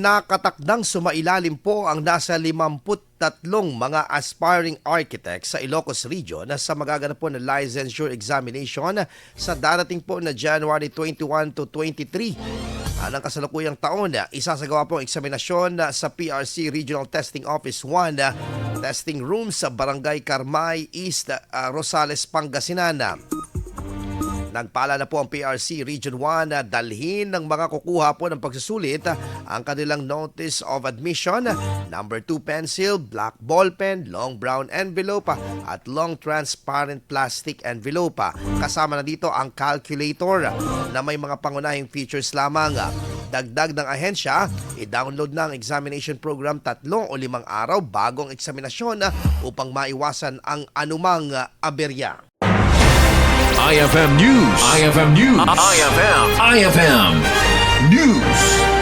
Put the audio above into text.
Nakatakdang sumailalim po ang nasa 53 mga aspiring architects sa Ilocos Region sa magaganap po na licensure examination sa darating po na January 21 to 23. Anong kasalukuyang taon, isasagawa po ang eksaminasyon sa PRC Regional Testing Office 1 testing room sa Barangay Carmay East, Rosales, Pangasinan. Nagpala na po ang PRC Region 1 na dalhin ng mga kukuha po ng pagsusulit ang kanilang Notice of Admission, number 2 pencil, black ballpen, long brown envelope at long transparent plastic envelope. Kasama na dito ang calculator na may mga pangunahing features lamang. Dagdag ng ahensya, i-download na ang examination program 3 o 5 araw bago ang eksaminasyon upang maiwasan ang anumang aberya. IFM News. IFM News. IFM News.